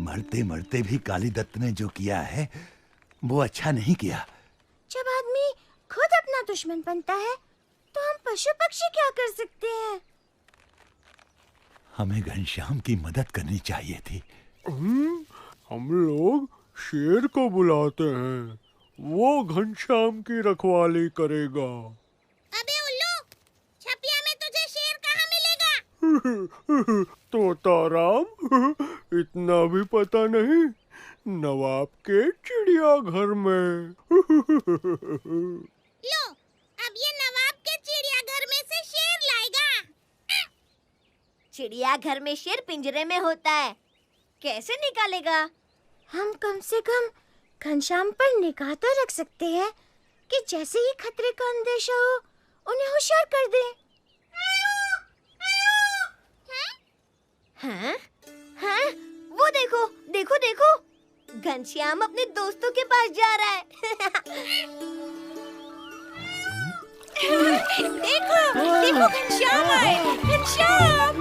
मरते मरते भी काली दत्त ने जो किया है वो अच्छा नहीं किया। जब आदमी खुद अपना दुश्मन बनता है तो हम पशु पक्षी क्या कर सकते हैं? हमें घनश्याम की मदद करनी चाहिए थी। हम लोग शेर को बुलाते हैं, वो घनश्याम की रखवाली करेगा। अबे उल्लू, छपिया में तुझे शेर कहाँ मिलेगा? तोताराम, इतना भी पता नहीं, नवाब के चिड़ियाघर में। लो, अब ये नवाब के चिड़ियाघर में से शेर लाएगा। चिड़ियाघर में शेर पिंजरे में होता है, कैसे निकालेगा? हम कम से कम घनश्याम पर निगाह तो रख सकते हैं कि जैसे ही खतरे का अंदेशा हो उन्हें होशियार कर दें। हाँ? हाँ? वो देखो, देखो देखो, घनश्याम अपने दोस्तों के पास जा रहा है। देखो, देखो घनश्याम आए, घनश्याम,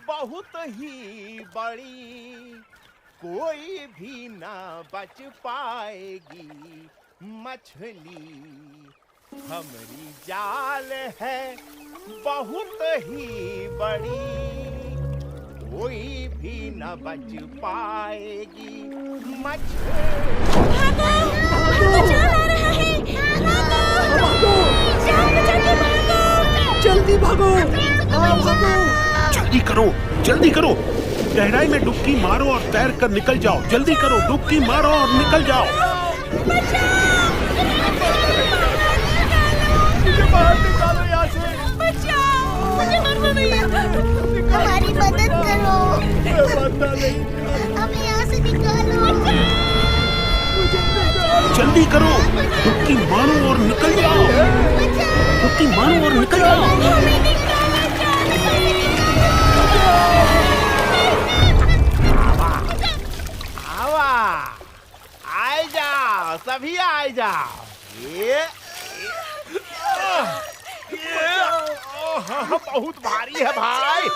बहुत ही बड़ी, कोई भी ना बच पाएगी मछली, हमारी जाल है बहुत ही बड़ी, कोई भी ना बच पाएगी मछली। भागो, भागो, जाल आ रहा है, भागो, जाल बचा के भागो, जल्दी भागो, भागो। जल्दी करो, जल्दी करो, गहराई में डुबकी मारो और तैर कर निकल जाओ। जल्दी करो, डुबकी मारो और निकल जाओ। मुझे बाहर निकालो यहाँ से। बचाओ, मुझे मरना नहीं है। हमारी मदद करो, मरना नहीं, हमें यहाँ से निकालो। जल्दी करो, डुबकी मारो और निकल जाओ। डुबकी मारो और निकल जाओ। आए जाओ, सभी आए जाओ। ये बहुत भारी है भाई।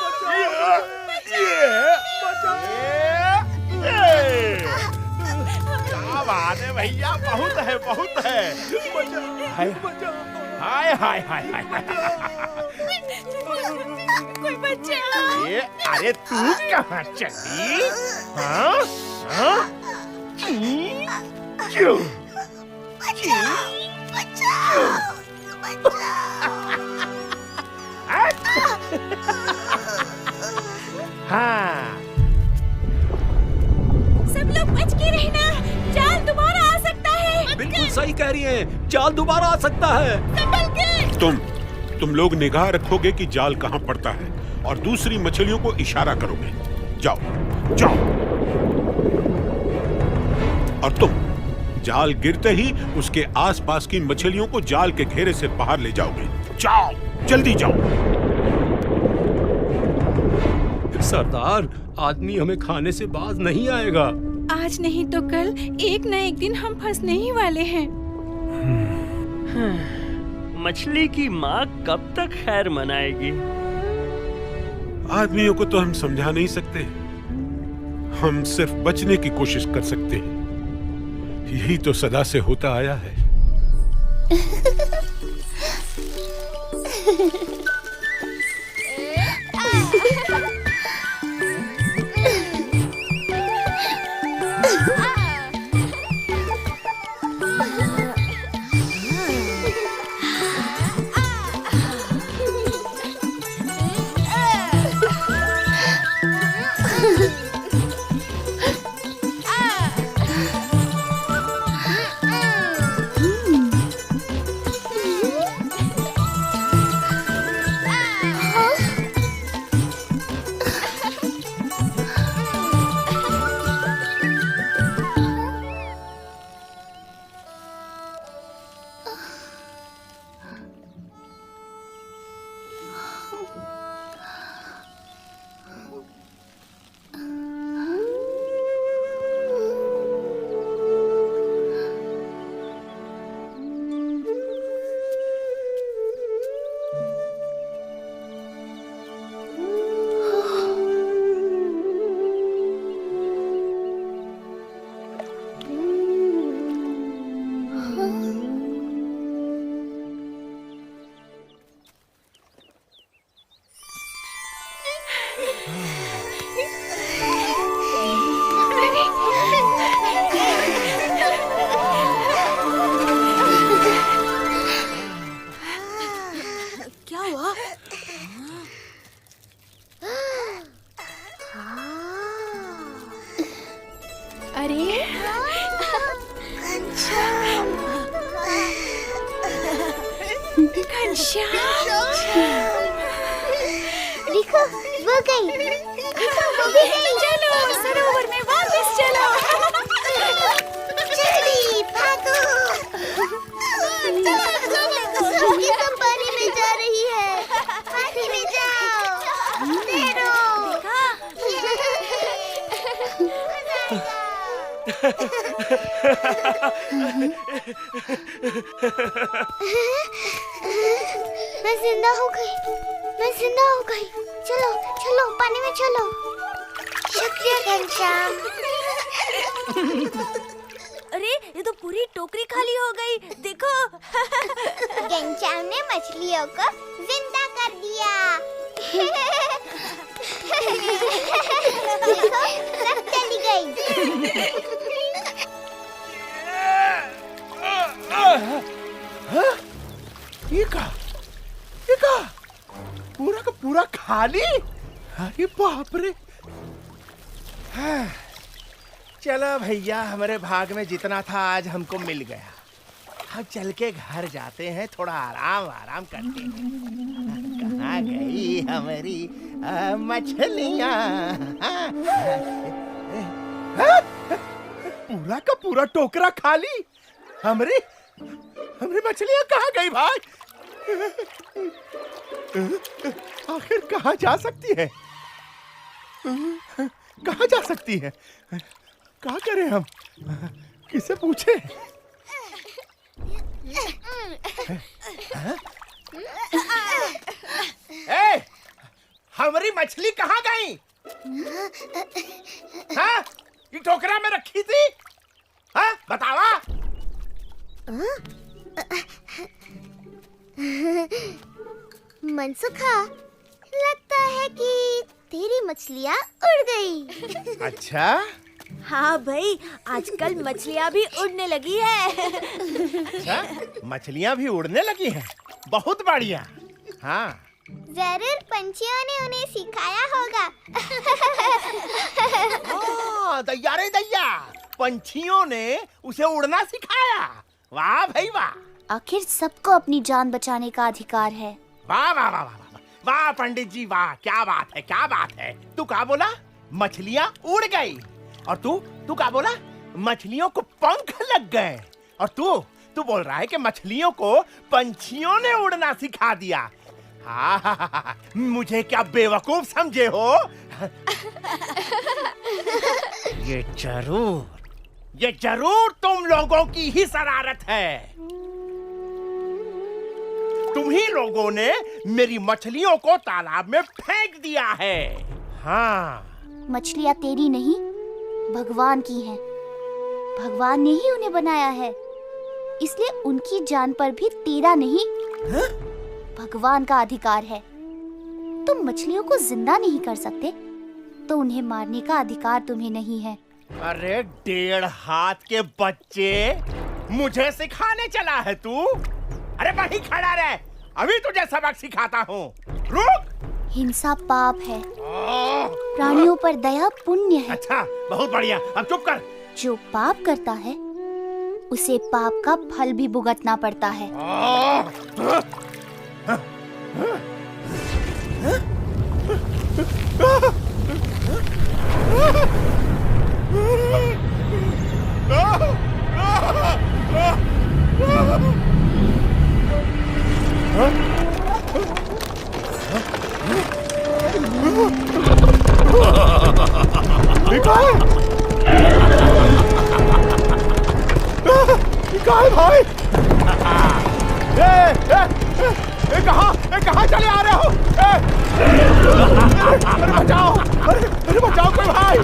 क्या बात है भैया, बहुत है, बहुत है। हाय हाय हाय हाय कोई बचाओ। ये अरे तू कहाँ चली? हाँ हाँ क्यों? हाँ, सब लोग बच के रहना, जाल दोबारा आ सकता है। बिल्कुल सही कह रही हैं, जाल दोबारा आ सकता है। संभल के। तुम लोग निगाह रखोगे कि जाल कहाँ पड़ता है और दूसरी मछलियों को इशारा करोगे। जाओ, जाओ। और तुम जाल गिरते ही उसके आसपास की मछलियों को जाल के घेरे से बाहर ले जाओगे। जाओ, जल्दी जाओ। सरदार, आदमी हमें खाने से बाज नहीं आएगा। आज नहीं तो कल एक न एक दिन हम फंसने ही वाले हैं। मछली की माँ कब तक खैर मनाएगी? आदमियों को तो हम समझा नहीं सकते, हम सिर्फ बचने की कोशिश कर सकते हैं। यही तो सदा से होता आया है। देखो वो गई, देखो वो भी गई। चलो सरोवर में वापस चलो। जल्दी भागो। ये सब पानी में जा रही है, पानी में जाओ। तैरो। मैं जिंदा हो गई, मैं जिंदा हो गई। चलो चलो पानी में चलो। शुक्रिया घनश्याम। अरे ये तो पूरी टोकरी खाली हो गई, देखो। घनश्याम ने मछलियों को जिंदा कर दिया। देखो सब चली गई। ये का पूरा का पूरा खाली। अरे बाप रे। हाँ, चलो भैया, हमारे भाग में जितना था आज हमको मिल गया। अब चल के घर जाते हैं, थोड़ा आराम करते हैं। कहाँ गई हमारी मछलियाँ? पूरा का पूरा टोकरा खाली। हमारी मछलियाँ कहाँ गई भाई? आखिर कहाँ जा सकती है? कहाँ जा सकती है? क्या करें हम? किसे पूछे? ए, हमारी मछली कहाँ गई? हाँ, ये टोकरा में रखी थी। हाँ, बतावा। मनसुखा, लगता है कि तेरी मछलियाँ उड़ गई। अच्छा, हाँ भाई, आजकल मछलियाँ भी उड़ने लगी है। अच्छा, मछलियाँ भी उड़ने लगी हैं। बहुत बढ़िया। हाँ, जरूर पंछियों ने उन्हें सिखाया होगा। हाँ, दैया रे दैया, पंछियों ने उसे उड़ना सिखाया। वाह भाई वाह। आखिर सबको अपनी जान बचाने का अधिकार है। वाह वाह वाह वाह वाह, वाह पंडित जी वाह, क्या बात है, क्या बात है। तू क्या बोला? मछलियाँ उड़ गई। और तू क्या बोला? मछलियों को पंख लग गए। और तू बोल रहा है कि मछलियों को पंछियों ने उड़ना सिखा दिया। हाँ, मुझे क्या बेवकूफ समझे हो? ये जरूर तुम लोगों की ही शरारत है। तुम ही लोगों ने मेरी मछलियों को तालाब में फेंक दिया है। हाँ, मछलियाँ तेरी नहीं, भगवान की हैं। भगवान ने ही उन्हें बनाया है, इसलिए उनकी जान पर भी तेरा नहीं, भगवान का अधिकार है। तुम मछलियों को जिंदा नहीं कर सकते, तो उन्हें मारने का अधिकार तुम्हें नहीं है। अरे 1.5 हाथ के बच्चे, मुझे सिखाने चला है तू? अरे वहीं खड़ा रह, अभी तुझे सबक सिखाता हूँ। रुक। हिंसा पाप है, प्राणियों पर दया पुण्य है। अच्छा, बहुत बढ़िया, अब चुप कर। जो पाप करता है उसे पाप का फल भी भुगतना पड़ता है। भाई, कहाँ चले आ रहे हो? अरे बचाओ, अरे बचाओ कोई भाई।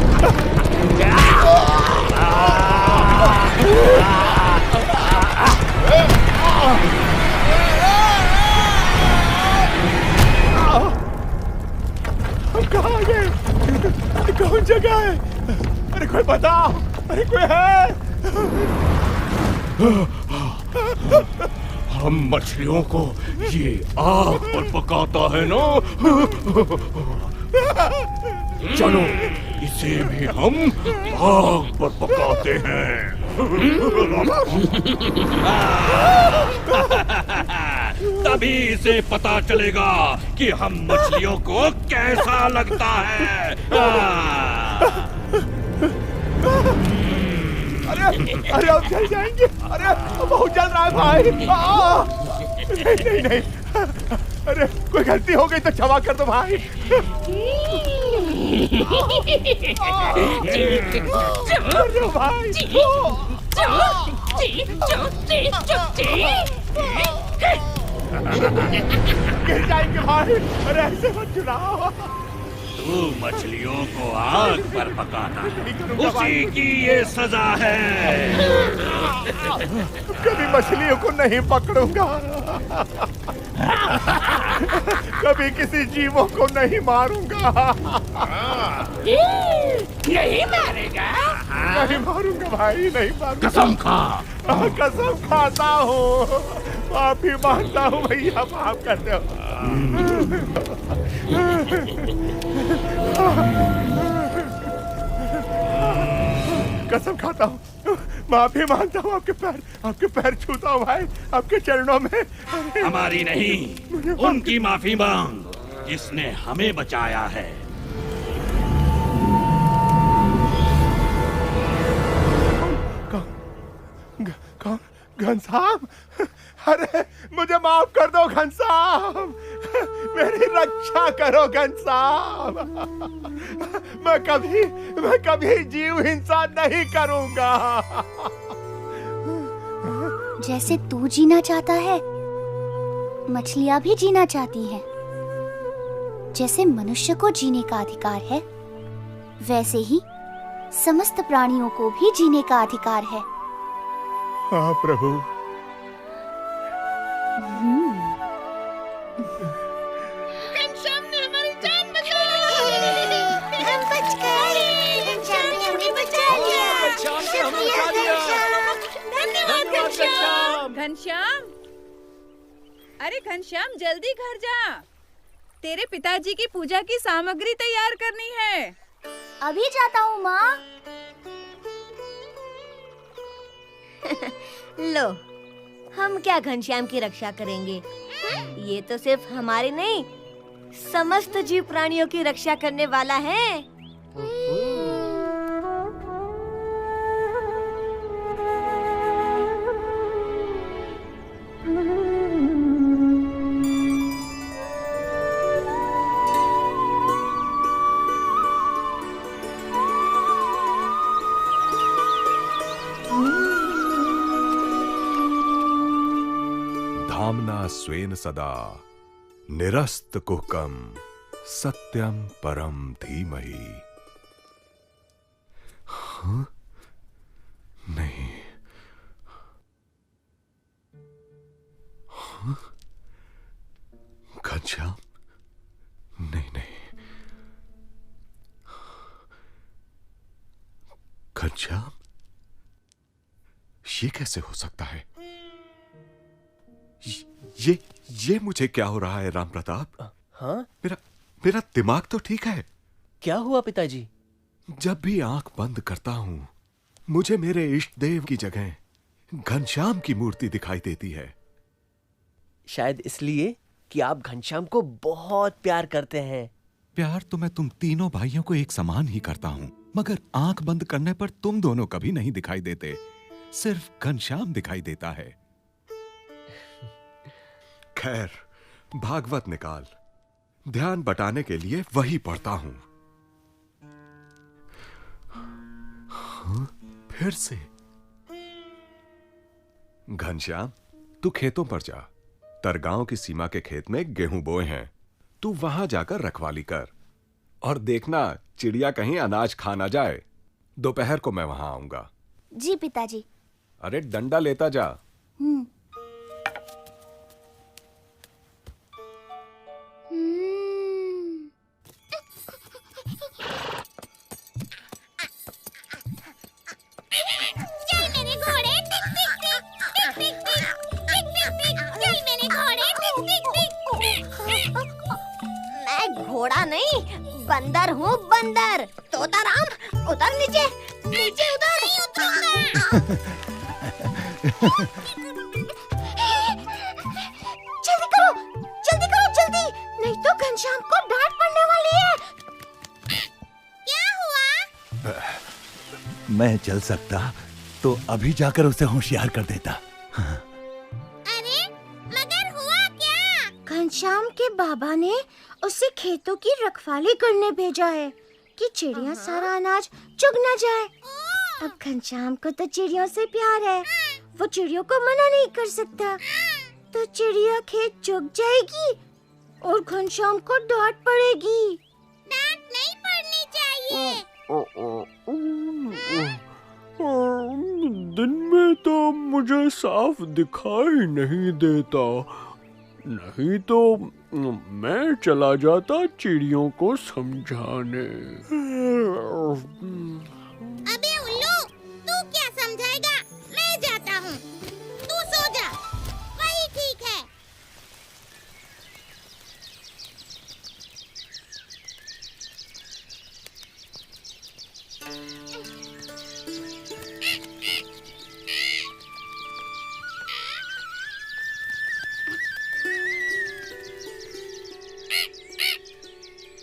कहाँ गए? कौन जगह है? अरे कोई बताओ, अरे कोई है? हम मछलियों को ये आग पर पकाता है ना, चलो इसे भी हम आग पर पकाते हैं। तभी इसे पता चलेगा कि हम मछलियों को कैसा लगता है। अरे अब जल जाएंगे। अरे बहुत जल रहा है भाई। नहीं नहीं, अरे कोई गलती हो गई तो क्षमा कर दो भाई। अरे भाई गिर जाएंगे भाई। अरे ऐसे मत चुराओ। तू मछलियों को आग पर पकाता है, उसी की ये सजा है। कभी मछलियों को नहीं पकड़ूंगा, कभी किसी जीवों को नहीं मारूंगा। नहीं मारेगा? नहीं मारूंगा भाई, नहीं मारूंगा। कसम खा। कसम खाता हूँ, माफी मांगता हूँ भैया, माफ कर दो। कसम खाता हूँ, माफी मांगता हूँ, आपके पैर छूता हूँ भाई, आपके चरणों में। हमारी नहीं, उनकी माफी मांग जिसने हमें बचाया है। कौन? घनश्याम? अरे मुझे माफ कर दो घनश्याम, मेरी रक्षा करो घनश्याम। मैं कभी जीव हिंसा नहीं करूंगा। जैसे तू जीना चाहता है, मछलियां भी जीना चाहती हैं। जैसे मनुष्य को जीने का अधिकार है, वैसे ही समस्त प्राणियों को भी जीने का अधिकार है। हाँ प्रभु। घनश्याम ने हमारी जान बचा ली। हम बच गए। घनश्याम ने हमें बचा लिया। शुक्रिया घनश्याम। धन्यवाद घनश्याम। घनश्याम, अरे घनश्याम जल्दी घर जा, तेरे पिताजी की पूजा की सामग्री तैयार करनी है। अभी जाता हूँ माँ। लो, हम क्या घनश्याम की रक्षा करेंगे? ये तो सिर्फ हमारे नहीं, समस्त जीव प्राणियों की रक्षा करने वाला है। धाम्ना स्वेन सदा निरस्त कुहकम सत्यम परम धीमहि। हाँ? नहीं। हाँ? घनश्याम? नहीं नहीं। घनश्याम? ये कैसे हो सकता है? ये मुझे क्या हो रहा है राम प्रताप? हाँ? मेरा दिमाग तो ठीक है। क्या हुआ पिताजी? जब भी आंख बंद करता हूं, मुझे मेरे इष्ट देव की जगह घनश्याम की मूर्ति दिखाई देती है। शायद इसलिए कि आप घनश्याम को बहुत प्यार करते हैं। प्यार तो मैं तुम तीनों भाइयों को एक समान ही करता हूं, मगर आंख बंद करने पर तुम दोनों कभी नहीं दिखाई देते, सिर्फ घनश्याम दिखाई देता है। खैर, भागवत निकाल, ध्यान बटाने के लिए वही पढ़ता हूं। हाँ, फिर से। घनश्याम, तू खेतों पर जा। तरगांव की सीमा के खेत में गेहूं बोए हैं, तू वहां जाकर रखवाली कर और देखना चिड़िया कहीं अनाज खा ना जाए। दोपहर को मैं वहां आऊंगा। जी पिताजी। अरे डंडा लेता जा। घोड़ा नहीं, बंदर हूँ, बंदर। तोताराम उतर, नीचे नीचे उतर। नहीं उतरूंगा। जल्दी करो, मैं चल सकता तो अभी जाकर उसे होशियार कर देता। अरे मगर हुआ क्या? घनश्याम के बाबा ने उसे खेतों की रखवाली करने भेजा है कि चिड़िया सारा अनाज चुग न जाए। अब घनश्याम को तो चिड़ियों से प्यार है, वो चिड़ियों को मना नहीं कर सकता। तो चिड़िया खेत चुग जाएगी और घनश्याम को डांट पड़ेगी। डांट नहीं पड़नी चाहिए। दिन में तो मुझे साफ दिखाई नहीं देता, नहीं तो मैं चला जाता चिड़ियों को समझाने। अबे उल्लू, तू क्या समझाएगा? मैं जाता हूँ, तू सो जा, वही ठीक है।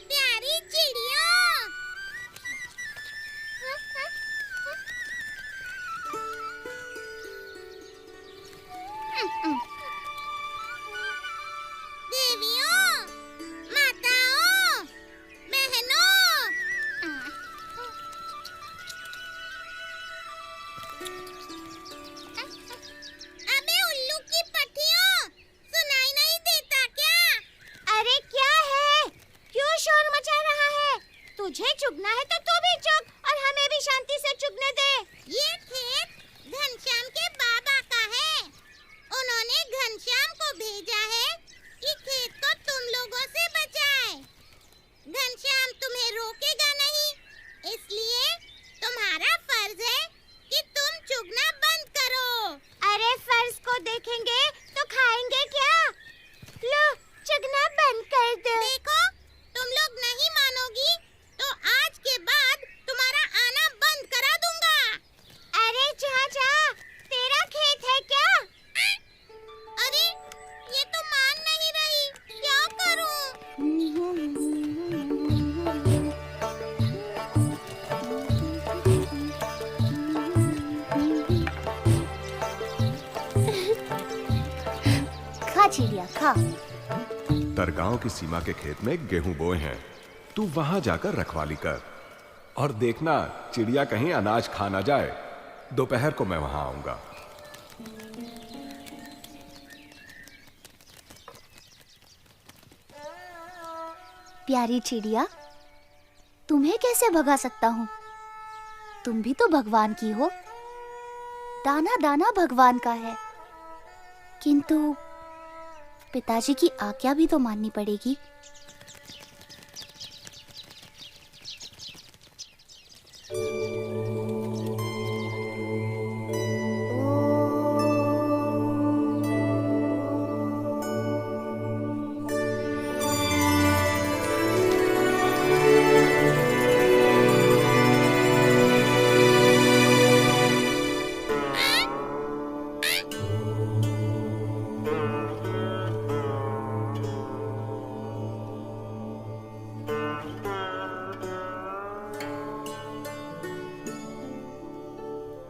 प्यारी चिड़ियों, देवियों, माताओं, बहनों, अबे उल्लू की पट्टियों, सुनाई नहीं देता क्या? अरे क्या है? क्यों शोर मचा रहा है? तुझे चुगना है तो तू भी चुग और हमें भी शांति से चुगने दे। ये खेत घनश्याम के बाबा का है। उन्होंने घनश्याम को भेजा है कि खेत को तुम लोगों से बचाए। घनश्याम तुम्हें रोकेगा नहीं, इसलिए तुम्हारा फर्ज है कि तुम चुगना बंद करो। अरे फर्ज को देखेंगे तो खाएंगे क्या? लो, चुगना बंद कर दो। देखो, तुम लोग नहीं मानोगी तो आज के बाद तुम्हारा आना बंद करा दूंगा। अरे जा जा, तेरा खेत है क्या? अरे ये तो मान नहीं रही, क्या करूं? खा चिड़िया खा। तरगांव की सीमा के खेत में गेहूं बोए हैं, तू वहां जाकर रखवाली कर और देखना चिड़िया कहीं अनाज खा ना जाए। दोपहर को मैं वहां आऊंगा। प्यारी चिड़िया, तुम्हें कैसे भगा सकता हूँ? तुम भी तो भगवान की हो। दाना दाना भगवान का है, किंतु पिताजी की आज्ञा भी तो माननी पड़ेगी।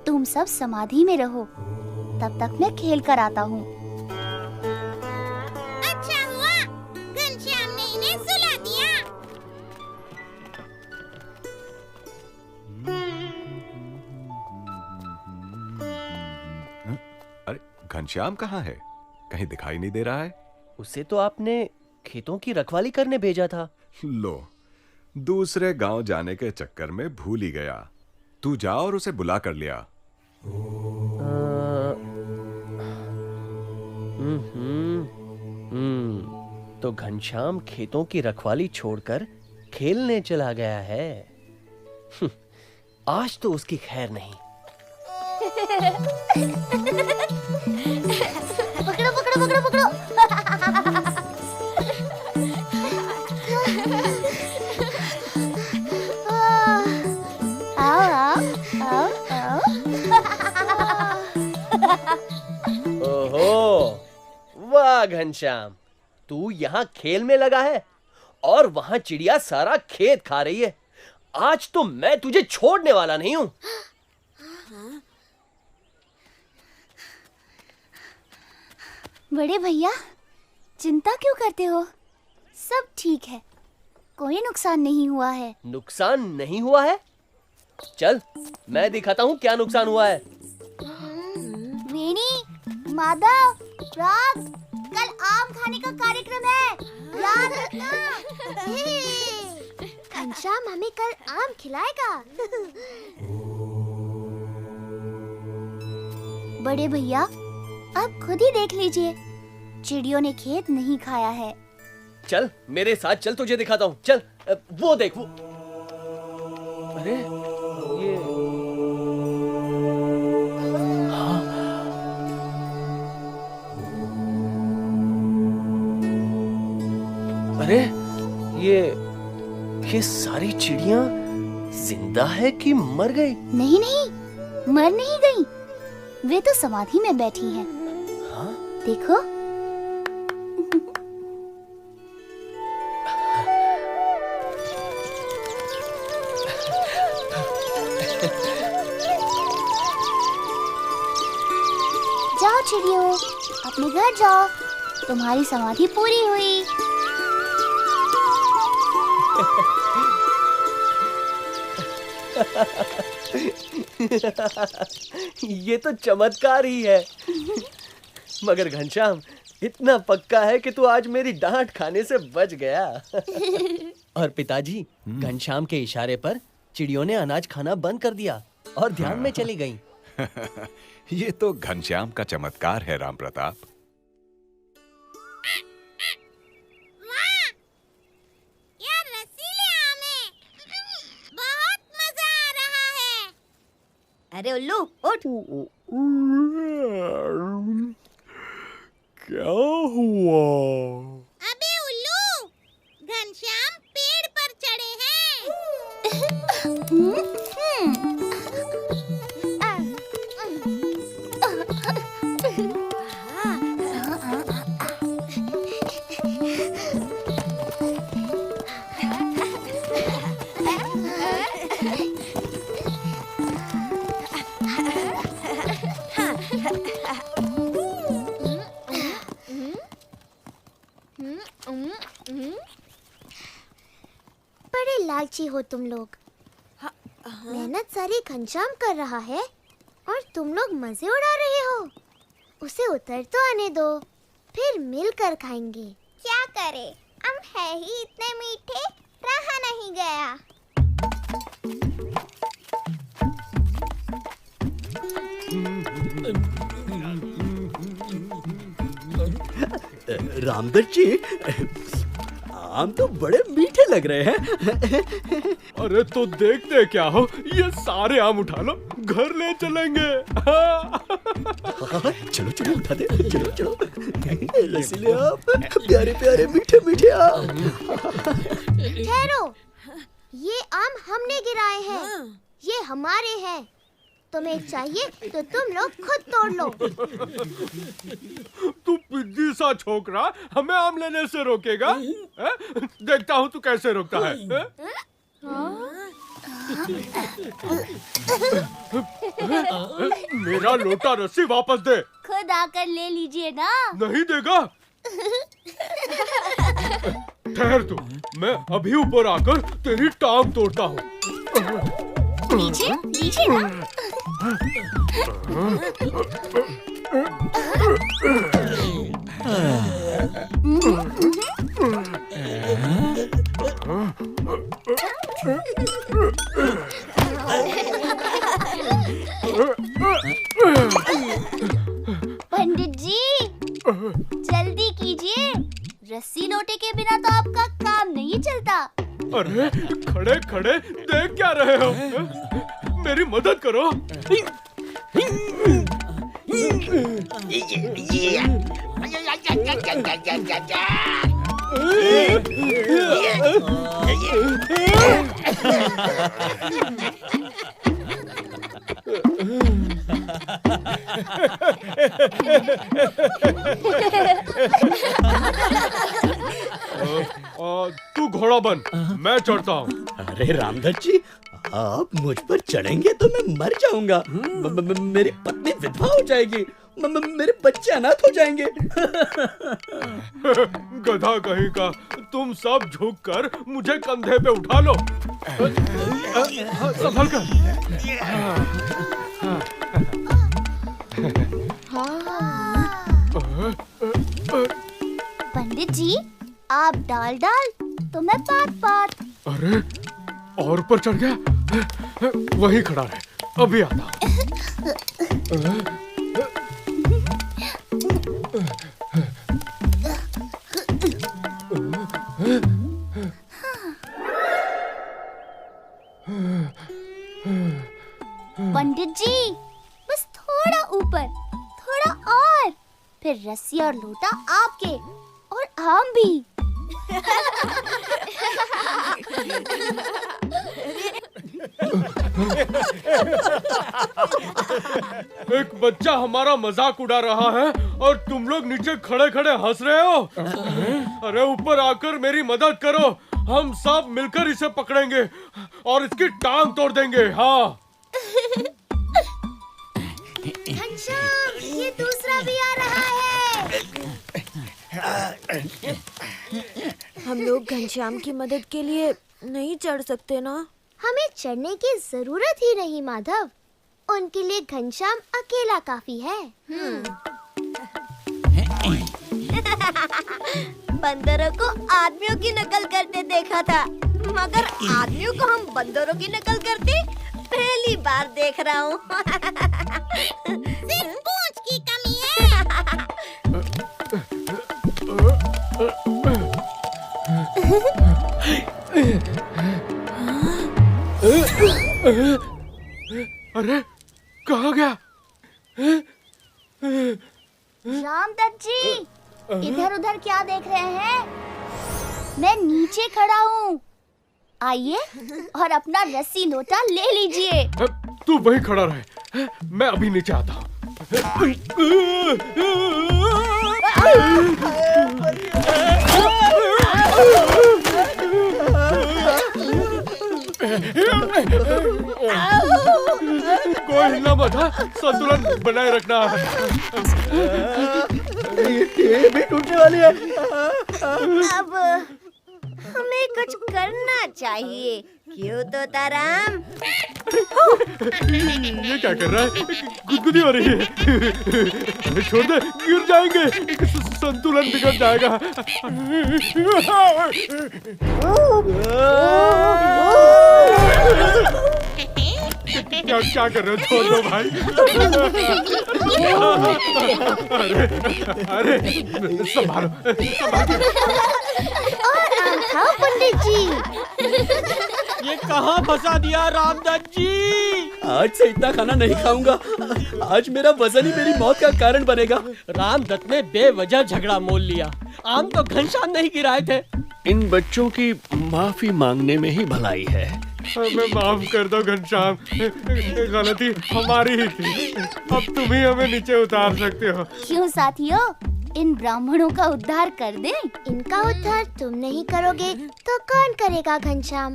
तुम सब समाधि में रहो, तब तक मैं खेल कर आता हूँ। अच्छा हुआ घनश्याम ने इन्हें सुला दिया। अरे घनश्याम कहाँ है? कहीं दिखाई नहीं दे रहा है। उसे तो आपने खेतों की रखवाली करने भेजा था। लो, दूसरे गांव जाने के चक्कर में भूल ही गया। तू जा और उसे बुला कर लिया। तो घनश्याम खेतों की रखवाली छोड़कर खेलने चला गया है। आज तो उसकी खैर नहीं। पकड़ो पकड़ो पकड़ो पकड़ो। आओ आओ आओ आओ। ओहो, वाह घनश्याम, तू यहाँ खेल में लगा है और वहाँ चिड़िया सारा खेत खा रही है। आज तो मैं तुझे छोड़ने वाला नहीं हूँ। बड़े भैया, चिंता क्यों करते हो? सब ठीक है, कोई नुकसान नहीं हुआ है। नुकसान नहीं हुआ है? चल, मैं दिखाता हूँ क्या नुकसान हुआ है। वेणी, माधव, राग, कल आम खाने का कार्यक्रम है, याद रखना। घनश्याम हमें कल आम खिलाएगा। बड़े भैया, आप खुद ही देख लीजिए, चिड़ियों ने खेत नहीं खाया है। चल मेरे साथ चल, तुझे दिखाता हूँ। चल, वो देख वो। अरे ये अरे ये सारी चिड़ियां जिंदा है कि मर गई? नहीं नहीं, मर नहीं गई, वे तो समाधि में बैठी हैं। हाँ? देखो। जाओ चिड़ियों, अपने घर जाओ, तुम्हारी समाधि पूरी हुई। ये तो चमत्कार ही है। मगर घनश्याम इतना पक्का है कि तू आज मेरी डांट खाने से बच गया। और पिताजी, घनश्याम के इशारे पर चिड़ियों ने अनाज खाना बंद कर दिया और ध्यान में चली गईं। ये तो घनश्याम का चमत्कार है, राम प्रताप। वाह! यार रसीले आम हैं। बहुत मजा आ रहा है। अरे उल्लू, उठ। क्या हुआ? अबे उल्लू, घनश्याम पेड़ पर चढ़े हैं। बड़े लालची हो तुम लोग। मेहनत सारी घनश्याम कर रहा है और तुम लोग मजे उड़ा रहे हो। उसे उतर तो आने दो, फिर मिलकर खाएंगे। क्या करे, हम है ही इतने मीठे, रहा नहीं गया। रामदत्त जी, आम तो बड़े मीठे लग रहे हैं। अरे तो देखते क्या हो, ये सारे आम उठा लो, घर ले चलेंगे। चलो चलो उठा दे, चलो चलो। रसीले आम, प्यारे प्यारे मीठे मीठे आम। ठहरो, ये आम हमने गिराए हैं, ये हमारे हैं। तुम्हें चाहिए तो तुम लोग खुद तोड़ लो। तू पिद्दी सा छोकरा हमें आम लेने से रोकेगा? देखता हूँ तू कैसे रोकता है। मेरा लोटा रस्सी वापस दे। खुद आकर ले लीजिए ना। नहीं देगा? ठहर तू, मैं अभी ऊपर आकर तेरी टांग तोड़ता हूँ। नीचे नीचे ना। पंडित जी, जल्दी कीजिए, रस्सी लोटे के बिना तो आपका काम नहीं चलता। अरे खड़े खड़े देख क्या रहे हो? मेरी मदद करो। तू घोड़ा बन, मैं चढ़ता हूँ। अरे रामदत्त जी, आप मुझ पर चढ़ेंगे तो मैं मर जाऊंगा। मेरी पत्नी विधवा हो जाएगी मेरे बच्चे अनाथ हो जाएंगे। गधा कहीं का, तुम सब झुक कर मुझे कंधे पे उठा लो। संभल कर। पंडित जी, आप डाल तो मैं पात। अरे और ऊपर चढ़ गया। वहीं खड़ा रहे, अभी आता हूं। पंडित जी, बस थोड़ा ऊपर, थोड़ा और, फिर रस्सी और लोटा आपके और हम भी। एक बच्चा हमारा मजाक उड़ा रहा है और तुम लोग नीचे खड़े खड़े हंस रहे हो। अरे ऊपर आकर मेरी मदद करो, हम सब मिलकर इसे पकड़ेंगे और इसकी टांग तोड़ देंगे। हाँ घनश्याम, ये दूसरा भी आ रहा है। हम लोग घनश्याम की मदद के लिए नहीं चढ़ सकते ना? हमें चढ़ने की जरूरत ही नहीं माधव, उनके लिए घनश्याम अकेला काफी है। बंदरों को आदमियों की नकल करते देखा था, मगर आदमियों को हम बंदरों की नकल करते पहली बार देख रहा हूँ। सिर्फ पूंछ की कमी है। अरे कहाँ गया? रामदत्त जी, इधर उधर क्या देख रहे हैं? मैं नीचे खड़ा हूँ, आइए और अपना रस्सी लोटा ले लीजिए। तू वहीं खड़ा रहे, मैं अभी नीचे आता हूँ। कोई हिलना मत, संतुलन बनाए रखना। ये भी टूटने वाली है। अब हमें कुछ करना चाहिए, क्यों तोताराम? ये क्या कर रहा है? गुदगुदी हो रही है। छोड़ दे, गिर जाएंगे, संतुलन बिगड़ जाएगा। क्या कर रहे हो? छोड़ दो भाई। अरे संभालो। खाओ पंडित जी। ये कहाँ फंसा दिया रामदत्त जी? आज से इतना खाना नहीं खाऊंगा। आज मेरा वजन ही मेरी मौत का कारण बनेगा। रामदत्त ने बेवजह झगड़ा मोल लिया। आम तो घनश्याम नहीं गिराए थे। इन बच्चों की माफी मांगने में ही भलाई है। हमें माफ कर दो घनश्याम, गलती हमारी ही थी। अब तुम ही हमें नीचे उतार सकते हो। क्यों साथियों, इन ब्राह्मणों का उद्धार कर दें? इनका उद्धार तुम नहीं करोगे तो कौन करेगा घनश्याम?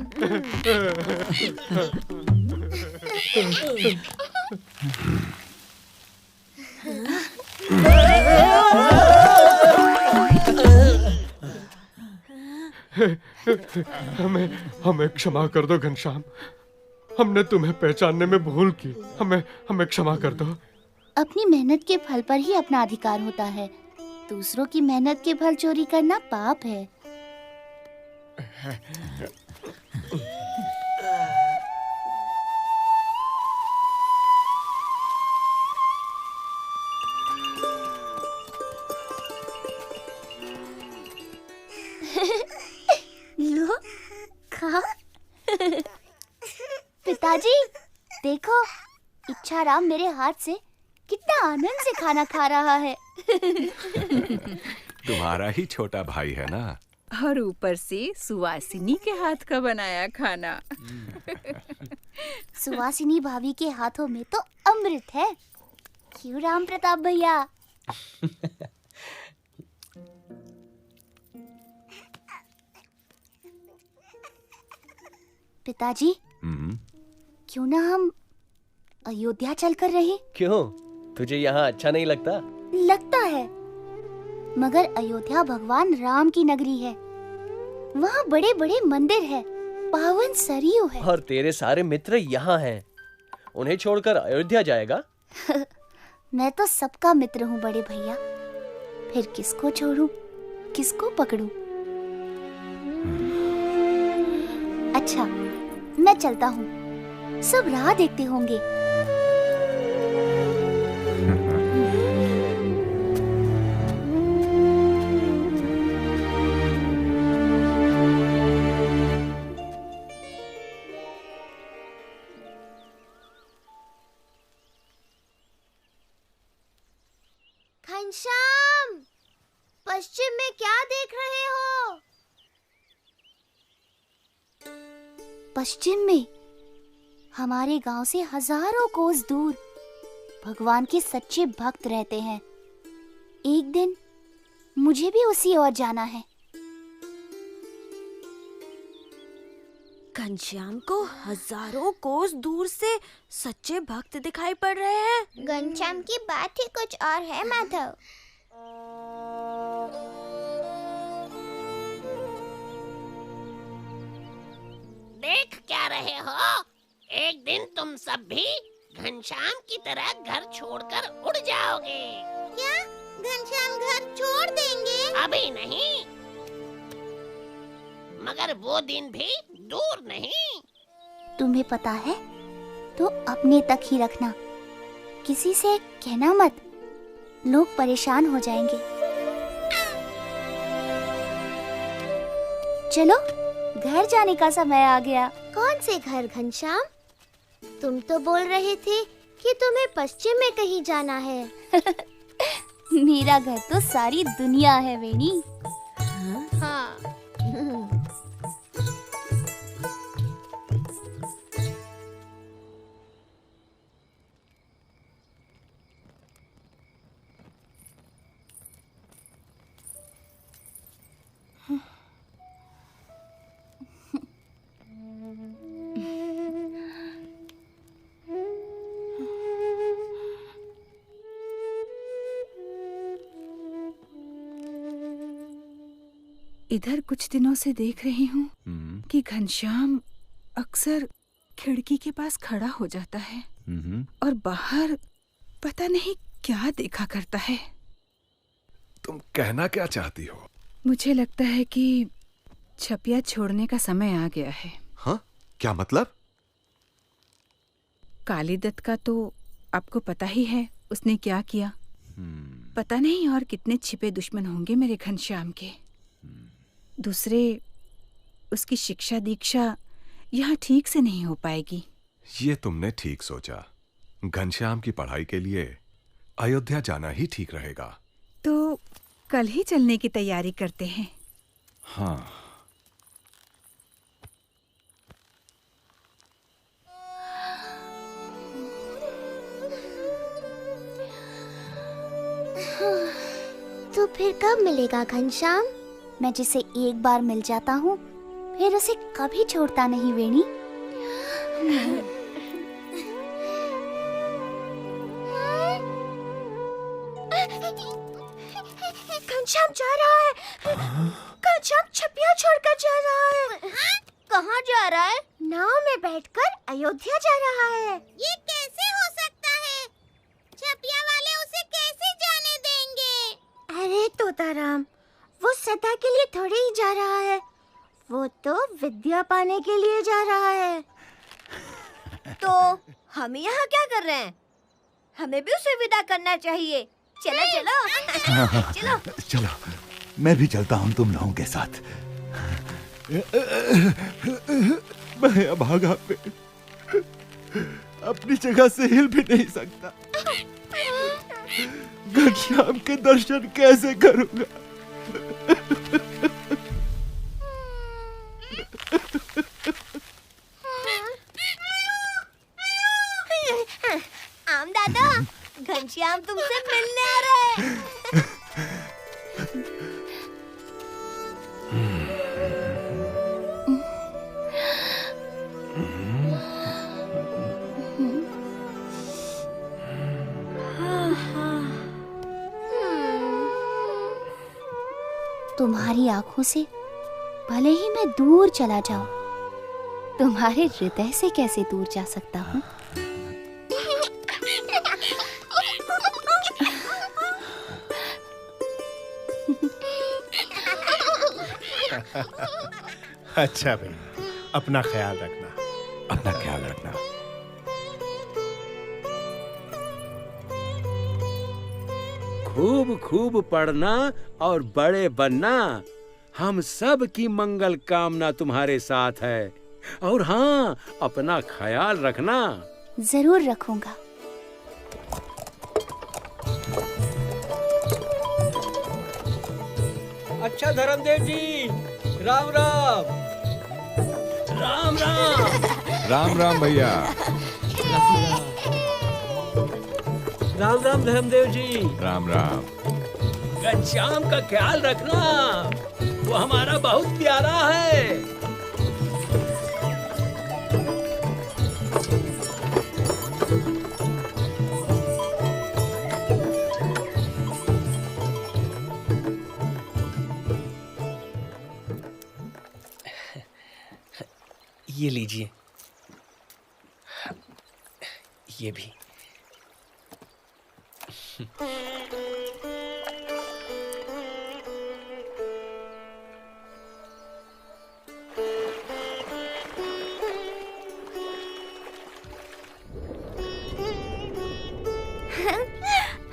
हमें क्षमा कर दो घनश्याम, हमने तुम्हें पहचानने में भूल की। हमें क्षमा कर दो। अपनी मेहनत के फल पर ही अपना अधिकार होता है, दूसरों की मेहनत के फल चोरी करना पाप है। लो, खा। पिताजी, देखो, इच्छाराम मेरे हाथ से कितना आनंद से खाना खा रहा है। तुम्हारा ही छोटा भाई है ना? और ऊपर से सुवासिनी के हाथ का बनाया खाना। सुवासिनी भाभी के हाथों में तो अमृत है, क्यों राम प्रताप भैया? पिताजी, क्यों ना हम अयोध्या चलकर रहें? क्यों? तुझे यहाँ अच्छा नहीं लगता? लगता है, मगर अयोध्या भगवान राम की नगरी है। वहाँ बड़े बड़े मंदिर है, पावन सरयू है। और तेरे सारे मित्र यहाँ हैं। उन्हें छोड़कर अयोध्या जाएगा? मैं तो सबका मित्र हूँ बड़े भैया। फिर किसको छोड़ूं, किसको पकड़ूं? अच्छा, मैं चलता हूँ। सब राह देखते होंगे। घनश्याम, पश्चिम में क्या देख रहे हो? पश्चिम में हमारे गांव से हजारों कोस दूर भगवान के सच्चे भक्त रहते हैं। एक दिन मुझे भी उसी ओर जाना है। घनश्याम को हजारों कोस दूर से सच्चे भक्त दिखाई पड़ रहे हैं। घनश्याम की बात ही कुछ और है माधव। देख क्या रहे हो? एक दिन तुम सब भी घनश्याम की तरह घर छोड़कर उड़ जाओगे। क्या घनश्याम घर छोड़ देंगे? अभी नहीं, मगर वो दिन भी दूर नहीं। तुम्हें पता है तो अपने तक ही रखना, किसी से कहना मत, लोग परेशान हो जाएंगे। चलो, घर जाने का समय आ गया। कौन से घर घनश्याम? तुम तो बोल रहे थे कि तुम्हें पश्चिम में कहीं जाना है। मेरा घर तो सारी दुनिया है वेणी। हाँ। इधर कुछ दिनों से देख रही हूँ कि घनश्याम अक्सर खिड़की के पास खड़ा हो जाता है और बाहर पता नहीं क्या देखा करता है। तुम कहना क्या चाहती हो? मुझे लगता है कि छपिया छोड़ने का समय आ गया है। हाँ? क्या मतलब? कालीदत्त का तो आपको पता ही है उसने क्या किया। पता नहीं और कितने छिपे दुश्मन होंगे मेरे घनश्याम के। दूसरे, उसकी शिक्षा दीक्षा यहाँ ठीक से नहीं हो पाएगी। ये तुमने ठीक सोचा। घनश्याम की पढ़ाई के लिए अयोध्या जाना ही ठीक रहेगा। तो कल ही चलने की तैयारी करते हैं। हाँ। तो फिर कब मिलेगा घनश्याम? मैं जिसे एक बार मिल जाता हूँ फिर उसे कभी छोड़ता नहीं वेणी। घनश्याम जा रहा है। घनश्याम छपिया छोड़कर जा रहा है। कहाँ जा रहा है? नाव में बैठकर अयोध्या जा रहा है। ये कैसे हो सकता है? छपिया वाले उसे कैसे जाने देंगे? अरे तोताराम, वो सदा के लिए थोड़े ही जा रहा है, वो तो विद्या पाने के लिए जा रहा है। तो हम यहाँ क्या कर रहे हैं? हमें भी उसे विदा करना चाहिए। चलो चलो चलो चलो, मैं भी चलता हूँ तुम लोगों के साथ। मैं अभागा पे अपनी जगह से हिल भी नहीं सकता। घनश्याम के दर्शन कैसे करूंगा? आम दादा, घनश्याम तुमसे मिलने आ रहा है। तुम्हारी आंखों से भले ही मैं दूर चला जाऊं, तुम्हारे हृदय से कैसे दूर जा सकता हूँ? अच्छा भाई, अपना ख्याल रखना। अपना ख्याल रखना। खूब खूब पढ़ना और बड़े बनना। हम सब की मंगल कामना तुम्हारे साथ है। और हाँ, अपना ख्याल रखना। जरूर रखूंगा। अच्छा धर्मदेव जी, राम राम। राम राम। राम राम भैया। राम राम धर्मदेव जी। राम राम। घनश्याम का ख्याल रखना, वो हमारा बहुत प्यारा है। ये लीजिए, ये भी।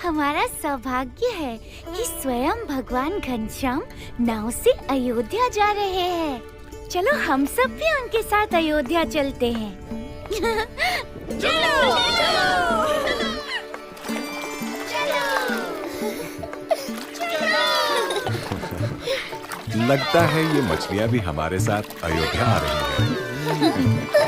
हमारा सौभाग्य है कि स्वयं भगवान घनश्याम नाव से अयोध्या जा रहे हैं। चलो हम सब भी उनके साथ अयोध्या चलते हैं। चलो लगता है ये मछलियां भी हमारे साथ अयोध्या आ रही हैं।